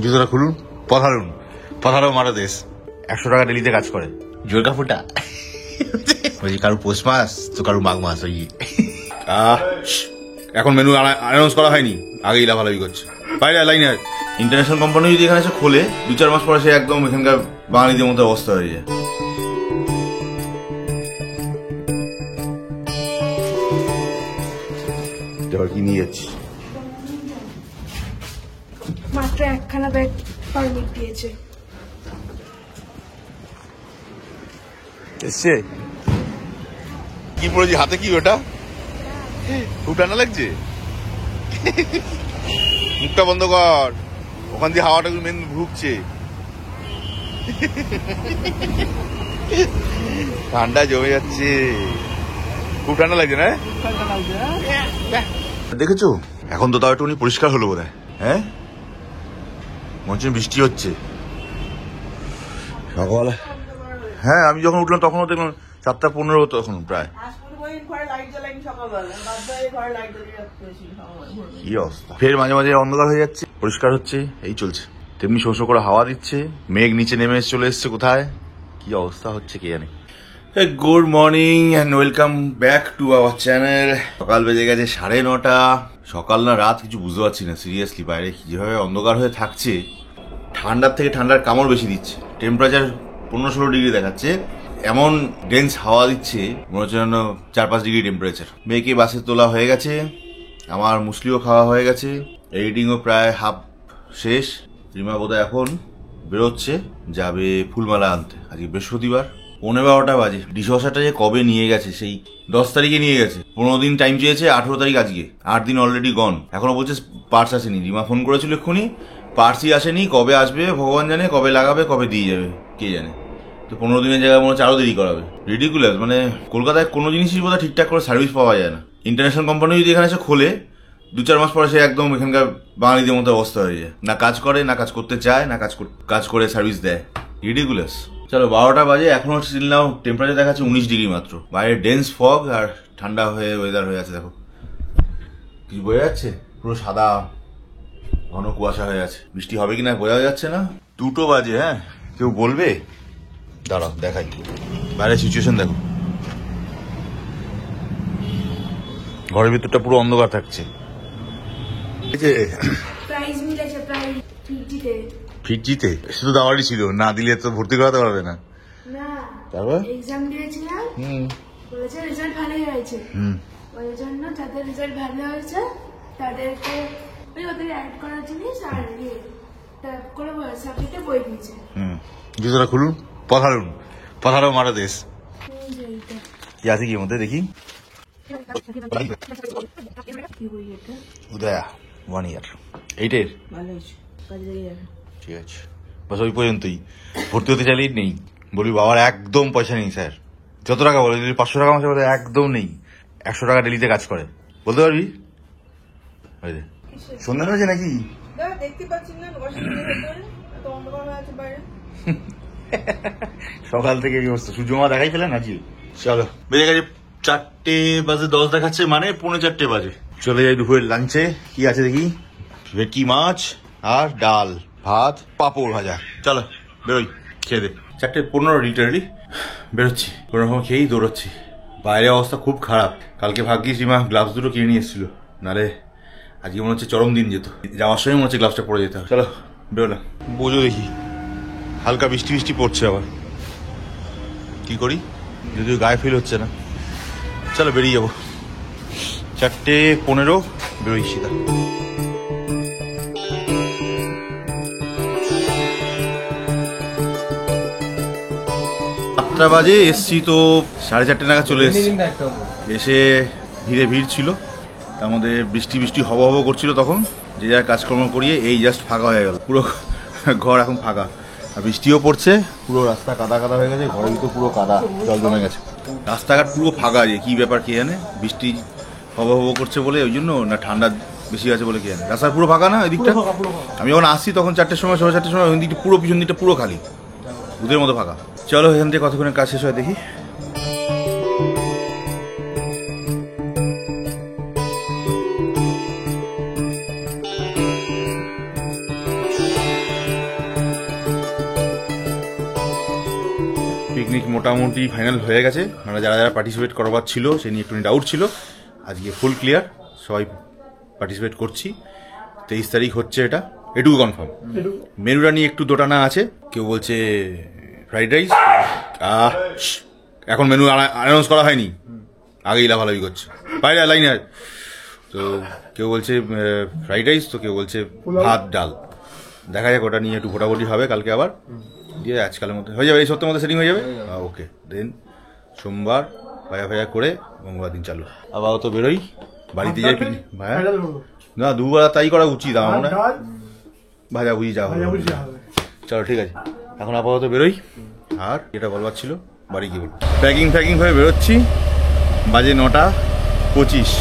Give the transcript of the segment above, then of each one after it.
জুতোটা খুলুন, পাথারুন, পাথারও মারা দেশ। 100 টাকা ডেলিতে কাজ করে। জোরকা ফুটা ওই কারো পৌষ মাস তো কারো মাঘ মাস। ওই এখন মেনু অ্যানাউন্স করা হয়নি, আগেই লাভালাভি করছে। বাইরে লাইনে ইন্টারন্যাশনাল কোম্পানি যদি এখানে এসে খোলে 2-4 মাস পরে সে একদম এখানকার বাঙালিদের মতো অবস্থা হয়ে যায়। কি নিয়ে যাচ্ছি? মাত্র একখানা ব্যাগ পারমিট দিয়েছে। এসছে কি পড়েছি হাতে? কি ওটা? খুব ঠান্ডা লাগছে। মুখটা বন্ধ কর, ওখান দিয়ে হাওয়াটা মেন ঢুকছে। ঠান্ডা জমে যাচ্ছে, খুব ঠান্ডা লাগছে না? দেখেছো এখন তো তাও একটু পরিষ্কার হলো বোধ হয়। হ্যাঁ, মনে হচ্ছে বৃষ্টি হচ্ছে। সকাল হ্যাঁ, আমি যখন উঠলাম তখনও দেখলাম 7:15 তখন প্রায়। কি অবস্থা, ফের মাঝে মাঝে অন্ধকার হয়ে যাচ্ছে, পরিষ্কার হচ্ছে, এই চলছে। তেমনি শো শো করে হাওয়া দিচ্ছে, মেঘ নিচে নেমে চলে এসছে কোথায়, কি অবস্থা হচ্ছে কে জানে। Good morning and welcome back to our channel. সকাল বেজে গেছে 9:30। সকাল না রাত কিছু বুঝতে পারছি না সিরিয়াসলি। বাইরে যেভাবে অন্ধকার হয়ে থাকছে, ঠান্ডার থেকে ঠান্ডার কামড় বেশি দিচ্ছে। টেম্পারেচার 15-16 ডিগ্রি দেখাচ্ছে, এমন ডেন্স হাওয়া দিচ্ছে মনে হচ্ছে যেন 4-5 ডিগ্রি টেম্পারেচার। মেয়েকে বাসে তোলা হয়ে গেছে, আমার মুসলিও খাওয়া হয়ে গেছে, এডিটিংও প্রায় হাফ শেষ। রিমা বোধহয় এখন বেরোচ্ছে, যাবে ফুলমালা আনতে। আজকে বৃহস্পতিবার, 11:15 বাজে। ডিশওয়াশারটা যে কবে নিয়ে গেছে, সেই 10 তারিখে নিয়ে গেছে। 15 দিন টাইম চেয়েছে, 18 তারিখ আজকে, 8 দিন অলরেডি গন। এখনো বলছে পার্টস আসেনি। রিমা ফোন করেছিল এক্ষুনি, পার্টসই আসেনি, কবে আসবে ভগবান জানে, কবে লাগাবে, কবে দিয়ে যাবে কে জানে। তো 15 দিনের জায়গায় মনে হচ্ছে আরো দেরি করাবে। রিডিকুলাস, মানে কলকাতায় কোনো জিনিসই বোধহয় ঠিকঠাক করে সার্ভিস পাওয়া যায় না। ইন্টারন্যাশনাল কোম্পানি যদি এখানে এসে খোলে 2-4 মাস পরে সে একদম এখানকার বাঙালিদের মতো অবস্থা হয়ে যায়। না কাজ করে, না কাজ করতে চায়, না কাজ করে সার্ভিস দেয়। রিডিকুলাস। চলো 12টা বাজে, এখনো স্টিল নাও টেম্পারেচার দেখাচ্ছে 19 ডিগ্রি মাত্র। বাইরে ডেন্স ফগ আর ঠান্ডা হয়ে ওয়েদার হয়ে আছে। দেখো কিছু বোঝা যাচ্ছে, পুরো সাদা ঘন কুয়াশা হয়ে আছে। বৃষ্টি হবে কিনা বোঝা যাচ্ছে না। 2টো বাজে। হ্যাঁ, কেউ বলবে? দাঁড়াও দেখাই বাইরের সিচুয়েশন। দেখো ঘরের ভিতরটা পুরো অন্ধকার থাকছে। ফিটজিতে শুধু দাওয়ারই ছিল, না দিলে তো ভর্তি করাতে পারবে না। তারপর এক্সাম দিয়েছিলাম, বলেছে রেজাল্ট ভালোই হয়েছে। ওই জন্য যাদের রেজাল্ট ভালো হয়েছে তাদেরকে ওই ওদের অ্যাড করার জিনিস আর ট্যাপ করে সাবজেক্টে বই দিয়েছে। জুতোটা খুলুন, পাথারুন, পাথারও মারা দেশ। কি আছে কি মধ্যে দেখি? উদয়া 1 ইয়ার 8-এর। ঠিক আছে, বাস ওই পর্যন্তই। ভর্তি হতে চাইলেই নেই, বলি বাবার একদম পয়সা নেই স্যার। যত টাকা বলে, যদি 500 টাকা মাসে বলে একদম নেই। 100 টাকা ডেলিতে কাজ করে, বলতে পারবি? সন্ধ্যা হয়েছে নাকি? সকাল থেকে এই অবস্থা, সূর্যমা দেখাই ফেলেন আজকে। চলো বেজে গেছে 4:10 দেখাচ্ছে, মানে 3:45 বাজে। চলে যাই দুপুরের লাঞ্চে। কি আছে দেখি? ভেটকি মাছ আর ডাল, ভাত, পাঁপড় ভাজা। চলো বেরোই, খেয়ে দে। 4:15 লিটারলি বেরোচ্ছি, কোনো রকম খেয়েই দৌড়চ্ছি। বাইরের অবস্থা খুব খারাপ। কালকে ভাগ্যিস রিমা গ্লাভস দুটো কিনে নিয়ে এসেছিল, নাহলে আজকে মনে হচ্ছে চরম দিন যেত। যাওয়ার সময় মনে হচ্ছে গ্লাভসটা পরে যেতে হবে। চলো বেরোলাম। বোঝো দেখি হালকা বৃষ্টি বৃষ্টি পড়ছে, আবার কি করি, যদিও গায়ে ফিল হচ্ছে না। চলো বেরিয়ে যাবো। 4:15 বেরোই সিধা। 7টা বাজে এসছি, তো 4:30 নাগাদ চলে এসছি। এসে ভিড় ছিল, তার মধ্যে বৃষ্টি বৃষ্টি হব হব করছিল। তখন যে যার কাজকর্ম করিয়ে এই জাস্ট ফাঁকা হয়ে গেল, পুরো ঘর এখন ফাঁকা। আর বৃষ্টিও পড়ছে, পুরো রাস্তা কাদা কাদা হয়ে গেছে, ঘরের ভিতর পুরো কাদা, জল জমে গেছে। রাস্তাঘাট পুরো ফাঁকা, যে কি ব্যাপার কে জানে। বৃষ্টি হব হব করছে বলে ওই জন্য, না ঠান্ডা বেশি আছে বলে কে জানে। রাস্তা পুরো ফাঁকা না ওই দিকটা। আমি যখন আসছি তখন 4টের সময়, 4:30 সময়, ওই দিকটা পুরো পিছন দিকটা পুরো খালি, দুধের মতো ফাঁকা। চলো এখান থেকে কতক্ষণের কাজ শেষ হয় দেখি। পিকনিক মোটামুটি ফাইনাল হয়ে গেছে, মানে যারা যারা পার্টিসিপেট করবার ছিল সে নিয়ে একটু ডাউট ছিল, আজকে ফুল ক্লিয়ার, সবাই পার্টিসিপেট করছি। 23 তারিখ হচ্ছে, এটুকু কনফার্ম। মেনুটা নিয়ে একটু দোটানা আছে, কেউ বলছে ফ্রাইড রাইস, এখন মেনু অ্যানাউন্স করা হয়নি, আগেই লাভালাভি করছে বাইরে লাইনে। তো কেউ বলছে ফ্রাইড রাইস, তো কেউ বলছে ভাত ডাল, দেখা যাক, ওটা নিয়ে একটু ভোটাভুটি হবে কালকে আবার, দিয়ে আজকালের মধ্যে হয়ে যাবে, এই সপ্তাহের মধ্যে সেটিং হয়ে যাবে। ওকে, দেন সোমবার ভাজা ভাজা করে মঙ্গলবার দিন চালু। আপাতত বেরোই, বাড়িতে যাই পিকনিক। না, দুবার তাই করা উচিত আমার মনে হয়, ভাজা ভুজি যা হবে। চলো ঠিক আছে, এখন আপাতত বেরোই। আর যেটা বলবার ছিল বাড়ি গিয়ে বলবো। প্যাকিং হয়ে বেরোচ্ছি, বাজে 9:25।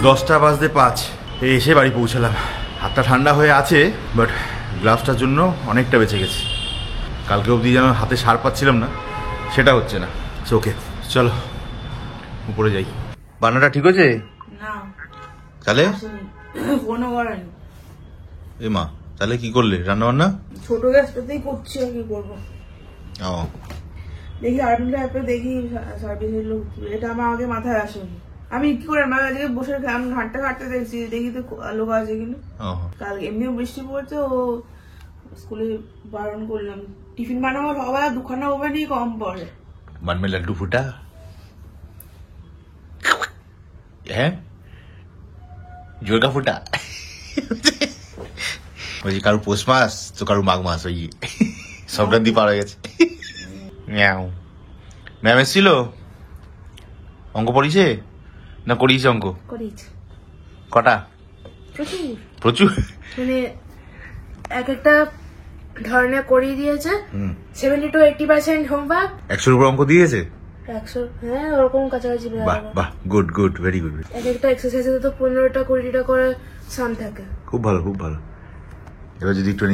দশটা বাজতে 5 এসে বাড়ি পৌঁছালাম। হাতটা ঠান্ডা হয়ে আছে, বাট গ্লাভসটার জন্য অনেকটা বেঁচে গেছে। কালকে অবধি যেন হাতে সার পাচ্ছিলাম না, সেটা হচ্ছে না। ওকে চলো উপরে যাই। বান্নাটা ঠিক হয়েছে? না তাহলে কোনো করেনি। এ মা, তাহলে কি করলে রান্না বান্না? ছোট গ্যাসটাতেই করছি, আর কি করবো। ও দেখি আর্মিটা অ্যাপে দেখি সার্ভিসের লোক, এটা আমার আগে মাথায় আসেনি। আমি কি করে আমার আজকে বসে ঘাটতে দেখছি, দেখি তো লোক আছে কিনা। কাল এমনিও বৃষ্টি পড়ছে, ও স্কুলে বারণ করলাম, টিফিন বানাবো সকালবেলা 2খানা ওভেনই কম পড়ে। मन में लड्डू फूटा है, जोर का फूटा। বলছি কারো পৌষ মাস তো কারো মাঘ মাস, ওই সংক্রান্তি পার হয়ে গেছে। ম্যাম এসেছিল, অঙ্ক পড়িয়েছে না করিয়েছে? অঙ্ক করিয়েছে। কটা? প্রচুর মানে এক একটা ধরনের করিয়ে দিয়েছে। 70 to 80% হোমওয়ার্ক। 100-এর উপর অঙ্ক দিয়েছে? 100, হ্যাঁ ওরকম কাছাকাছি। বাহ বাহ, গুড, ভেরি গুড। এক একটা এক্সারসাইজে তো 15টা 20টা করে সাম থাকে। খুব ভালো। এবার যদি একটু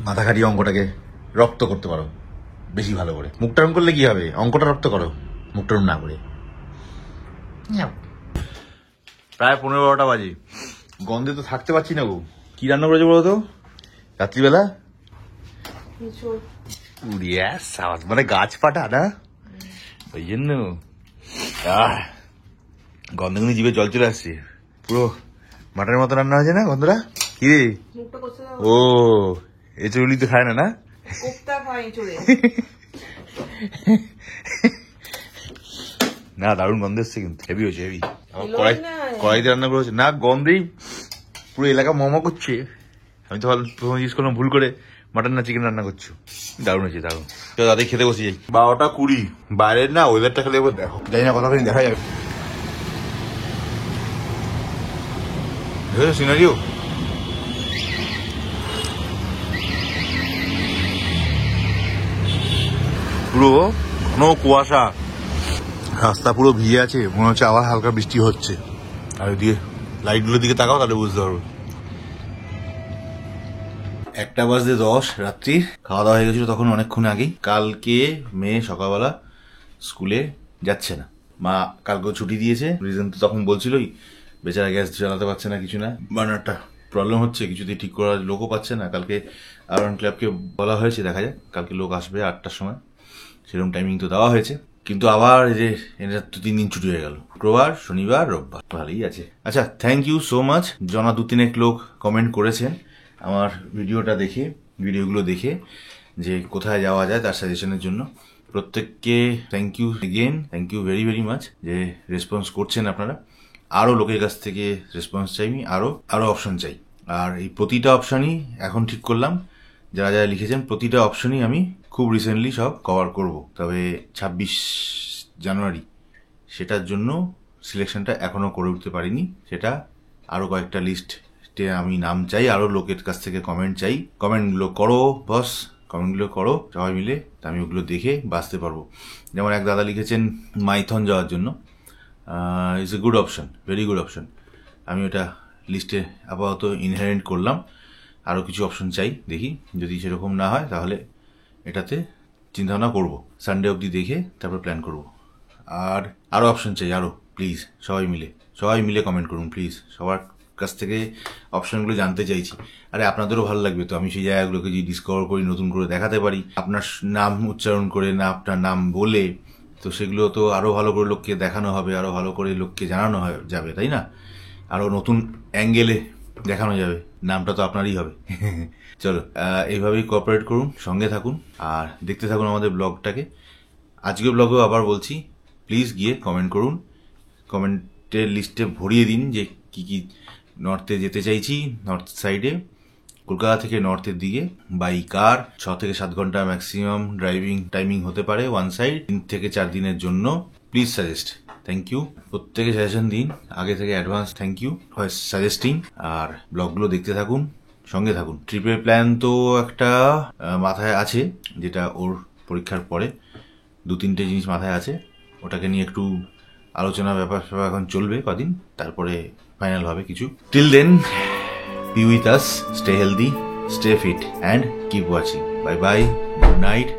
মাথা খাটিয়ে অঙ্কটাকে রপ্ত করতে পারো বেশি ভালো করে। মুখটারম করলে কি হবে, অঙ্কটা রপ্ত করো, মুখটারম না করে। প্রায় 15-12টা বাজে, গন্ধে তো থাকতে পারছি না গো। কি রান্না করেছো বলো তো রাত্রিবেলা? মানে গাছ পাটা না, ওই জন্য গন্ধগুলি জিভে জল চলে আসছে। পুরো মাটনের মতো রান্না হয়েছে না গন্ধটা? কি রে? ও এই চুলি তো খায় না? না, দারুণ গন্ধ এসছে কিন্তু, হেভি হয়েছে, হেভি। কড়াইতে রান্না করেছে না, গন্ধেই পুরো এলাকা মমা করছে। আমি তো প্রথমে জিজ্ঞেস করলাম ভুল করে মাটন না চিকেন রান্না করছো। দারুণ হয়েছে, দারুণ। তো তাদের খেতে বসে যাই। 12:20, বাইরের না ওয়েদারটা খালি একবার দেখো, জানি না কতখানি দেখা যাবে। দেখেছো সিনারিও? পুরো ঘন কুয়াশা, রাস্তা পুরো ভিজে আছে, মনে হচ্ছে আবার হালকা বৃষ্টি হচ্ছে। আর ওইদিকে লাইটগুলোর দিকে তাকাও, তাহলে বুঝতে পারবো। 1:10 রাত্রি, খাওয়া দাওয়া হয়ে গেছিল তখন অনেকক্ষণ আগেই। কালকে মেয়ে সকালবেলা স্কুলে যাচ্ছে না, মা কালকেও ছুটি দিয়েছে। রিজন তো তখন বলছিলই, বেচারা গ্যাস জ্বালাতে পারছে না, কিছু না, বার্নারটা প্রবলেম হচ্ছে, কিছুতেই ঠিক করার লোকও পাচ্ছে না। কালকে আরন ক্লাবকে বলা হয়েছে, দেখা যাক কালকে লোক আসবে 8টার সময়, সেরকম টাইমিং তো দেওয়া হয়েছে। কিন্তু আবার এই যে এটা তো 3 দিন ছুটি হয়ে গেল, শুক্রবার শনিবার রোববার, ভালোই আছে। আচ্ছা, থ্যাংক ইউ সো মাচ। 2-3 লোক কমেন্ট করেছেন আমার ভিডিওগুলো দেখে যে কোথায় যাওয়া যায় তার সাজেশনের জন্য। প্রত্যেককে thank you again, thank you very very much যে রেসপন্স করছেন আপনারা। আরও লোকের কাছ থেকে রেসপন্স চাই, আরও অপশন চাই। আর এই প্রতিটা অপশনই এখন ঠিক করলাম, যারা যারা লিখেছেন প্রতিটা অপশনই আমি খুব রিসেন্টলি সব কভার করব। তবে 26 জানুয়ারি সেটার জন্য সিলেকশনটা এখনো করে উঠতে পারিনি, সেটা আরও কয়েকটা লিস্টে আমি নাম চাই, আরও লোকের কাছ থেকে কমেন্ট চাই। কমেন্টগুলো করো বস, কমেন্টগুলো করো সবাই মিলে, আমি ওগুলো দেখে বাঁচতে পারবো। যেমন এক দাদা লিখেছেন মাইথন যাওয়ার জন্য, it's a good option, very good option. আমি ওটা লিস্টে আপাতত ইনহেরেন্ট করলাম। আরও কিছু অপশন চাই, দেখি যদি সেরকম না হয় তাহলে এটাতে চিন্তাভাবনা করবো। সানডে অবধি দেখে তারপর প্ল্যান করব। আর আরো অপশন চাই, আরো প্লিজ সবাই মিলে কমেন্ট করুন প্লিজ। সবার কাছ থেকে অপশনগুলো জানতে চাইছি। আরে আপনাদেরও ভালো লাগবে তো আমি সেই জায়গাগুলোকে যদি ডিসকভার করি, নতুন করে দেখাতে পারি, আপনার নাম উচ্চারণ করে না আপনার নাম বলে, তো সেগুলো তো আরো ভালো করে লোককে দেখানো হবে, আরো ভালো করে লোককে জানানো যাবে, তাই না? আরো নতুন অ্যাঙ্গেলে দেখানো যাবে, নামটা তো আপনারই হবে। চলো এইভাবেই কোঅপারেট করুন, সঙ্গে থাকুন আর দেখতে থাকুন আমাদের ব্লগটাকে। আজকের ব্লগেও আবার বলছি, প্লিজ গিয়ে কমেন্ট করুন, কমেন্টের লিস্টে ভরিয়ে দিন যে কি কি নর্থে যেতে চাইছি, নর্থ সাইডে, কলকাতা থেকে নর্থের দিকে বাই কার 6 থেকে 7 ঘন্টা ম্যাক্সিমাম ড্রাইভিং টাইমিং হতে পারে ওয়ান সাইড, 3 থেকে 4 দিনের জন্য। Please suggest, thank you. প্রত্যেকে সাজেশন দিন আগে থেকে, advance thank you for suggesting. আর ব্লগগুলো দেখতে থাকুন, সঙ্গে থাকুন। ট্রিপের প্ল্যান তো একটা মাথায় আছে, যেটা ওর পরীক্ষার পরে 2-3টে জিনিস মাথায় আছে, ওটাকে নিয়ে একটু আলোচনা ব্যাপার এখন চলবে কদিন, তারপরে ফাইনাল হবে কিছু। Till then, be with us, stay healthy, stay fit and keep watching. Bye bye, good night.